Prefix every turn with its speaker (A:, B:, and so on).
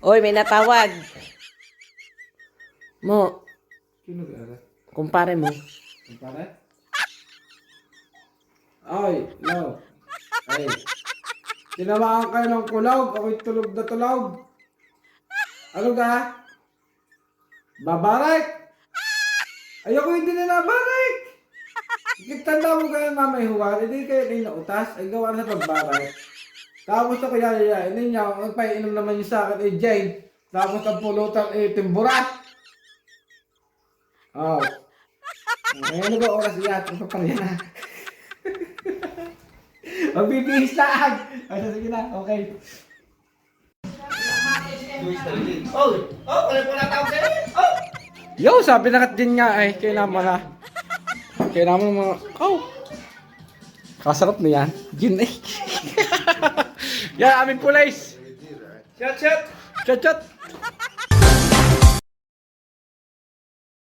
A: Oy, may natawag. Mo,
B: Sino ka?
A: kumpare mo.
B: Kumpare? Ay, no. Ay. Tinamaan kayo ng kulog. Ako'y tulog na tulog. Ano ka? Babarik! Ayoko hindi na nabarik! Tanda mo kayo mamay huwag. Hindi kayo ninautas. Ay gawa na pagbarik. Tapos ako yayayain ninyo. Magpainom naman yung sa akin Jane. Tapos ang pulutan timbura. Oh. Ngayon ba oras yan? Ito pa rin na. Magbibihis lang! Ay, sige na, okay. Yo, sabi na kat din nga ay, kaya naman na. Kaya naman mga, kasarap na yan. Gin eh. Yan, aming pulis. Shot, shot. Shot, shot.